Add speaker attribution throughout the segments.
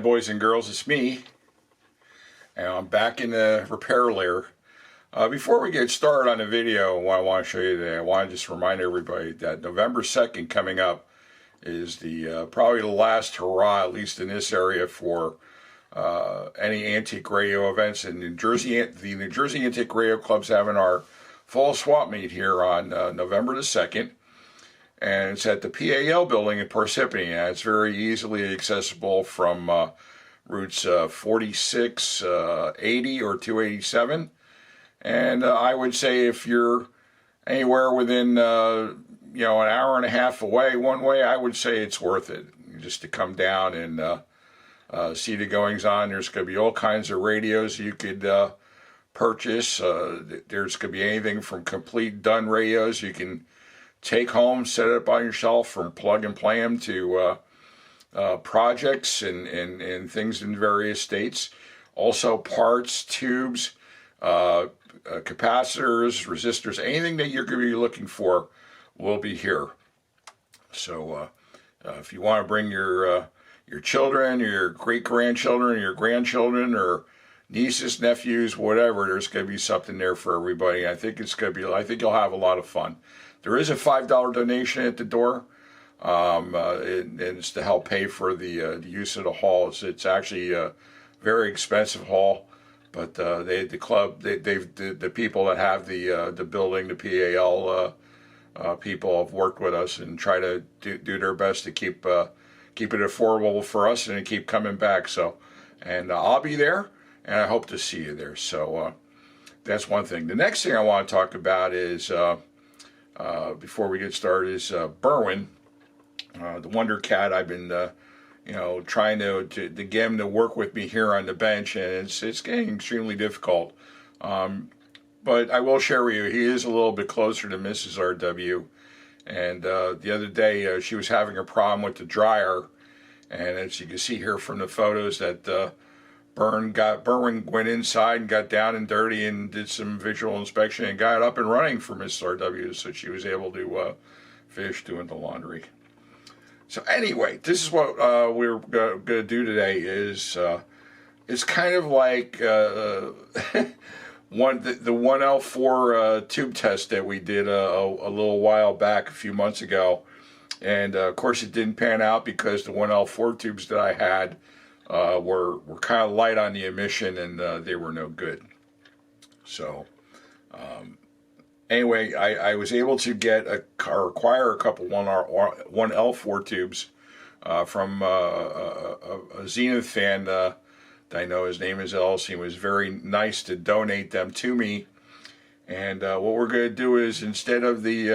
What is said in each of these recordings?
Speaker 1: boys and girls, it's me, and I'm back in the repair lair. Before we get started on the video, what I want to show you today, I want to just remind everybody that November 2nd coming up is the probably the last hurrah, at least in this area, for any antique radio events. In New Jersey, the New Jersey Antique Radio Club's having our fall swap meet here on November the 2nd. And it's at the PAL building in Parsippany, and it's very easily accessible from routes 46, 80, or 287. And I would say if you're anywhere within, an hour and a half away, one way, I would say it's worth it. Just to come down and see the goings on. There's going to be all kinds of radios you could purchase. There's going to be anything from complete done radios you can take home, set it up on your shelf, from plug and play them to projects and things in various states. Also parts, tubes, capacitors, resistors, anything that you're going to be looking for will be here. So if you want to bring your children, your great-grandchildren, your grandchildren, or nieces, nephews, whatever, there's going to be something there for everybody. I think you'll have a lot of fun. There is a $5 donation at the door, and it's to help pay for the use of the hall. It's actually a very expensive hall, but the people that have the building, the PAL people have worked with us and try to do their best to keep it affordable for us and to keep coming back. So, and I'll be there, and I hope to see you there. So that's one thing. The next thing I want to talk about is. Before we get started, is Berwin, the Wonder Cat. I've been, trying to get him to work with me here on the bench, and it's getting extremely difficult. But I will share with you, he is a little bit closer to Mrs. RW. And the other day, she was having a problem with the dryer, and as you can see here from the photos, that Berwin went inside and got down and dirty and did some visual inspection and got up and running for Miss RW, so she was able to finish doing the laundry. So anyway, this is what we're going to do today. It's kind of like the 1L4 tube test that we did a little while back, a few months ago, and of course it didn't pan out because the 1L4 tubes that I had were kind of light on the emission, and they were no good. So anyway, I was able to acquire a couple 1L4 tubes from a Zenith fan that I know. His name is Ellis. He was very nice to donate them to me. And what we're going to do is, instead of the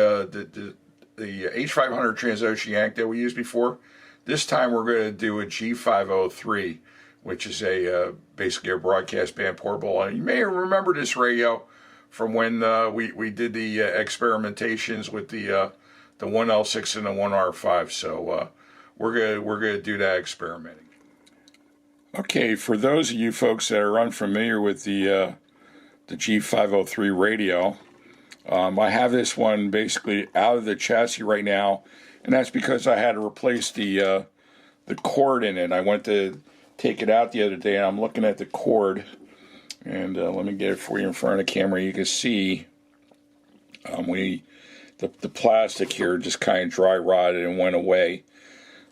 Speaker 1: H500 transoceanic that we used before, this time we're going to do a G503, which is basically a broadcast band portable. And you may remember this radio from when we did the experimentations with the 1L6 and the 1R5. So we're gonna do that experimenting. Okay, for those of you folks that are unfamiliar with the G503 radio, I have this one basically out of the chassis right now. And that's because I had to replace the cord in it. I went to take it out the other day, and I'm looking at the cord. And let me get it for you in front of the camera. You can see the plastic here just kind of dry rotted and went away.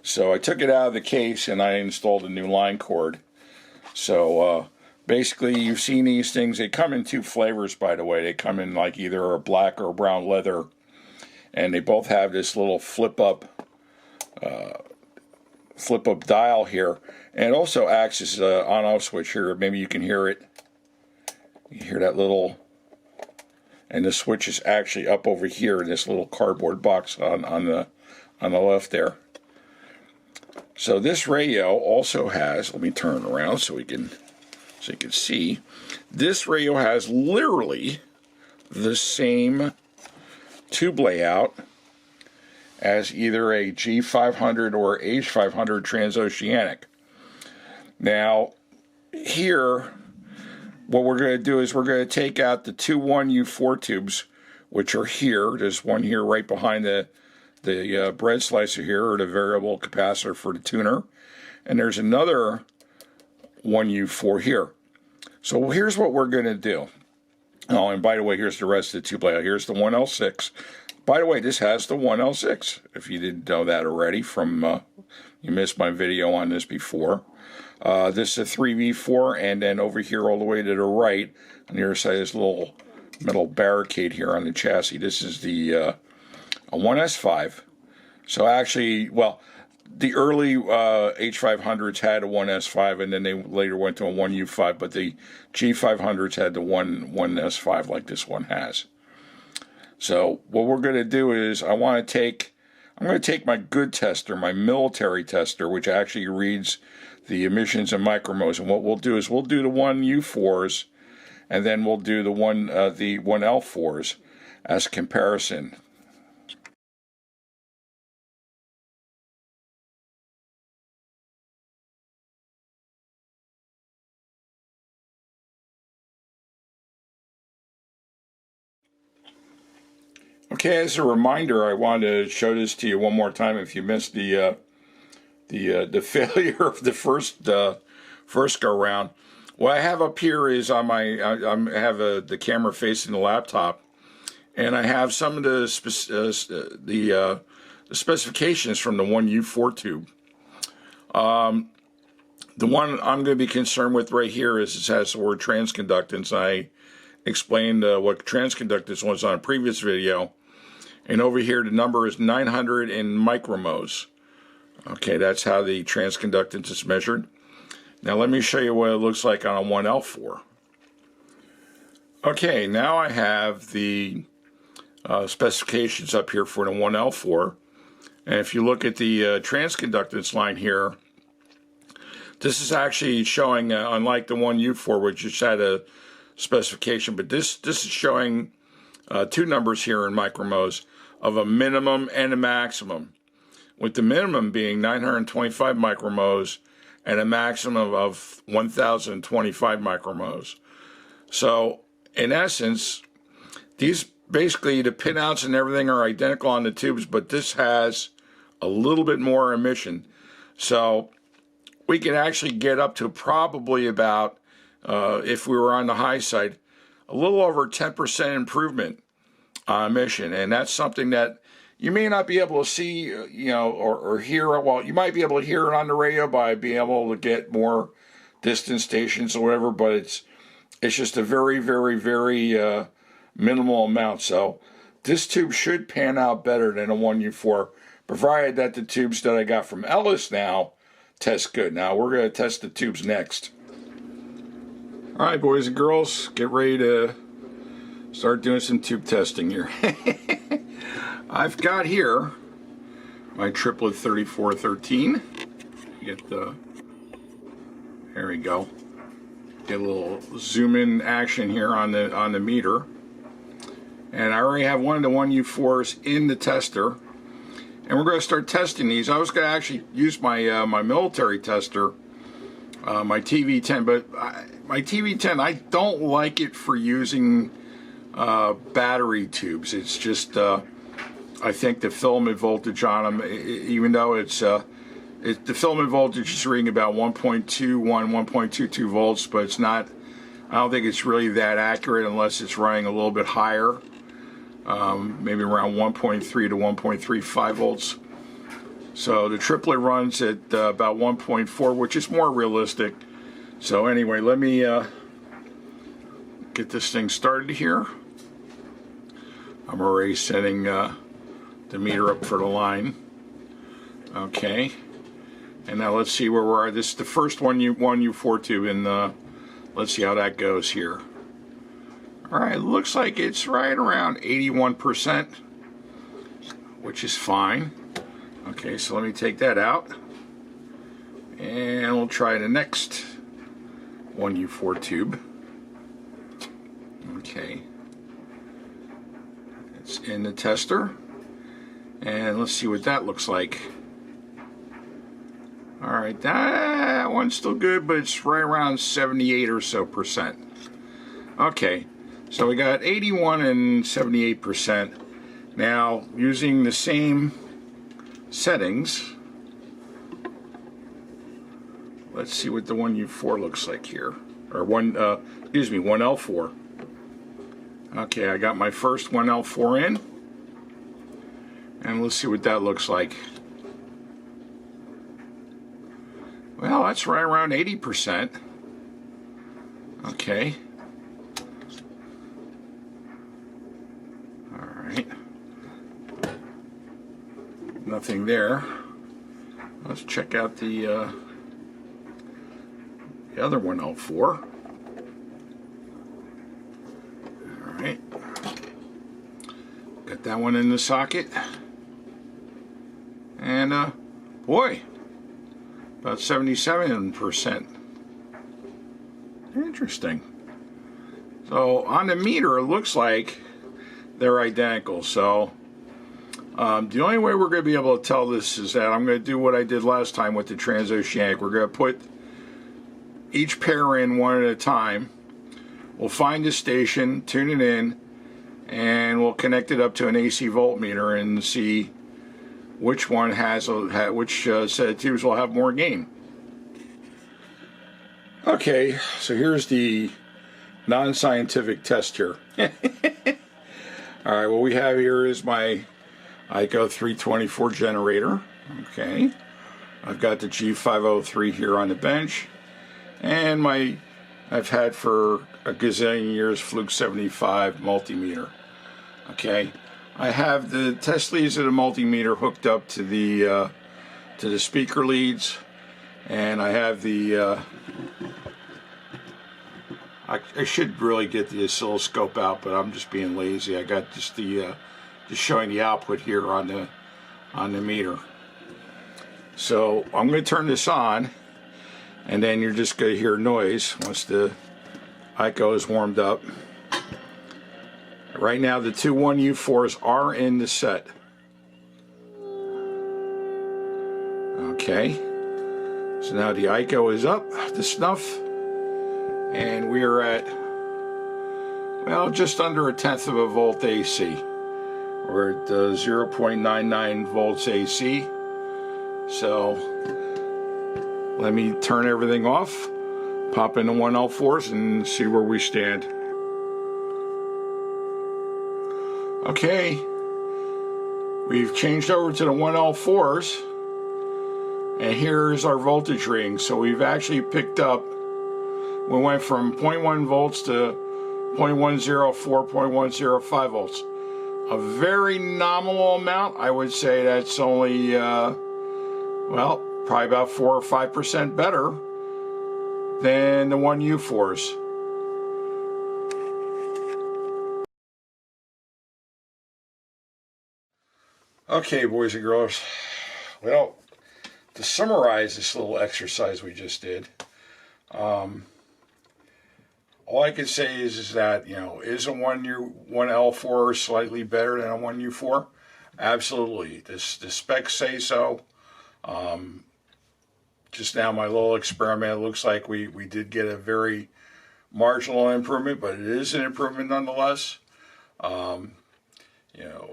Speaker 1: So I took it out of the case and I installed a new line cord. So basically, you've seen these things. They come in two flavors, by the way. They come in like either a black or a brown leather. And they both have this little flip up dial here, and it also acts as an on-off switch here. Maybe you can hear it. You hear that little, and the switch is actually up over here in this little cardboard box on the left there. So this radio also has. Let me turn around so you can see. This radio has literally the same tube layout as either a G500 or H500 transoceanic. Now, here, what we're going to do is we're going to take out the two 1U4 tubes, which are here. There's one here right behind the bread slicer here, or the variable capacitor for the tuner. And there's another 1U4 here. So here's what we're going to do. Oh, and by the way, here's the rest of the tube layout. Here's the 1L6. By the way, this has the 1L6, if you didn't know that already from, you missed my video on this before. This is a 3V4, and then over here all the way to the right, on the other side, this little metal barricade here on the chassis. This is the a 1S5. So actually, well, the early H500s had a 1S5, and then they later went to a 1U5, but the G500s had the 1S5 like this one has. So what we're going to do is I'm going to take my good tester, my military tester, which actually reads the emissions and micromoles, and what we'll do is we'll do the 1U4s, and then we'll do the 1L4s as comparison. Okay, as a reminder, I wanted to show this to you one more time if you missed the failure of the first go round. What I have up here is on my I have the camera facing the laptop, and I have some of the specifications from the 1U4 tube. The one I'm going to be concerned with right here is it has the word transconductance. I explained what transconductance was on a previous video. And over here, the number is 900 in micromoles. Okay, that's how the transconductance is measured. Now let me show you what it looks like on a 1L4. Okay, now I have the specifications up here for the 1L4. And if you look at the transconductance line here, this is actually showing, unlike the 1U4, which just had a specification, but this is showing two numbers here in micromoles of a minimum and a maximum, with the minimum being 925 micromoles and a maximum of 1025 micromoles. So in essence, these basically, the pinouts and everything are identical on the tubes, but this has a little bit more emission. So we can actually get up to probably about, if we were on the high side, a little over 10% improvement on emission. And that's something that you may not be able to see, or hear. Well, you might be able to hear it on the radio by being able to get more distance stations or whatever, but it's just a very, very, very minimal amount. So this tube should pan out better than a 1U4, provided that the tubes that I got from Ellis now test good. Now we're going to test the tubes next. All right, boys and girls, get ready to start doing some tube testing here. I've got here my triplet 3413. There we go. Get a little zoom in action here on the meter. And I already have one of the 1U4s in the tester. And we're going to start testing these. I was going to actually use my my military tester, my TV10, but my TV10, I don't like it for using battery tubes. It's just, I think the filament voltage on them, even though the filament voltage is reading about 1.21, 1.22 volts, but it's not, I don't think it's really that accurate unless it's running a little bit higher, maybe around 1.3 to 1.35 volts. So the triplet runs at about 1.4, which is more realistic. So anyway, let me get this thing started here. I'm already setting the meter up for the line. Okay. And now let's see where we are. This is the first 1U4 tube, and let's see how that goes here. All right, looks like it's right around 81%, which is fine. Okay, so let me take that out, and we'll try the next 1U4 tube. Okay, it's in the tester, and let's see what that looks like. All right, that one's still good, but it's right around 78 or so percent. Okay, so we got 81 and 78%. Now, using the same settings, let's see what the 1U4 looks like here. Or 1L4. Okay, I got my first 1L4 in. And let's see what that looks like. Well, that's right around 80%. Okay. All right. Nothing there. Let's check out the other 1L4. All right. Got that one in the socket. And boy, about 77%. Interesting. So on the meter, it looks like they're identical. So the only way we're going to be able to tell this is that I'm going to do what I did last time with the transoceanic. We're going to put each pair in one at a time. We'll find the station, tune it in, and we'll connect it up to an AC voltmeter and see which one which set of tubes will have more gain. Okay, so here's the non-scientific test here. Alright, what we have here is my ICO 324 generator. Okay, I've got the G503 here on the bench, and I've had for a gazillion years Fluke 75 multimeter. Okay, I have the test leads of the multimeter hooked up to the speaker leads, and I have the I should really get the oscilloscope out, but I'm just being lazy. I got just showing the output here on the meter. So I'm going to turn this on, and then you're just going to hear noise once the ICO is warmed up. Right now the two 1U4s are in the set. Okay, so now the ICO is up to snuff, and we are at, well, just under 1/10 of a volt AC. We're at 0.99 volts AC. So let me turn everything off, pop in the 1L4s, and see where we stand. Okay, we've changed over to the 1L4s, and here's our voltage reading. So we've actually picked up, we went from 0.1 volts to 0.104, 0.105 volts. A very nominal amount. I would say that's only, well, probably about 4 or 5% better than the 1U4s. Okay, boys and girls, well, to summarize this little exercise we just did, all I can say is that, you know, is a 1L4 slightly better than a 1U4? Absolutely. The specs say so. Just now, my little experiment, it looks like we did get a very marginal improvement, but it is an improvement nonetheless. You know,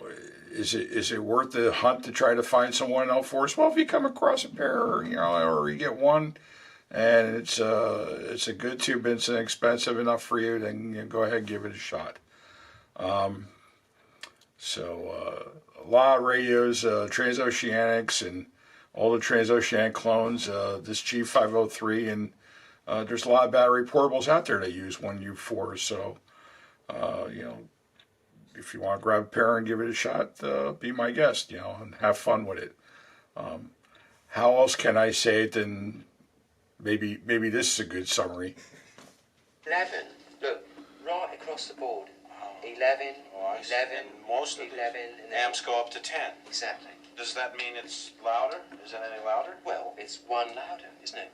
Speaker 1: is it worth the hunt to try to find some 1L4s? Well, if you come across a pair, or, you know, or you get one, and it's a good tube, it's inexpensive enough for you, then you go ahead and give it a shot. So a lot of radios, transoceanics, and all the transoceanic clones, this G503, and there's a lot of battery portables out there that use 1U4. So you know, if you want to grab a pair and give it a shot, be my guest, you know, and have fun with it. How else can I say it than maybe this is a good summary.
Speaker 2: 11. Look, right across the board. 11,
Speaker 3: Oh, I see.
Speaker 2: 11,
Speaker 3: And most of
Speaker 2: 11,
Speaker 3: the amps go up to 10.
Speaker 2: Exactly.
Speaker 3: Does that mean it's louder? Is it any louder?
Speaker 2: Well, it's one louder, isn't it?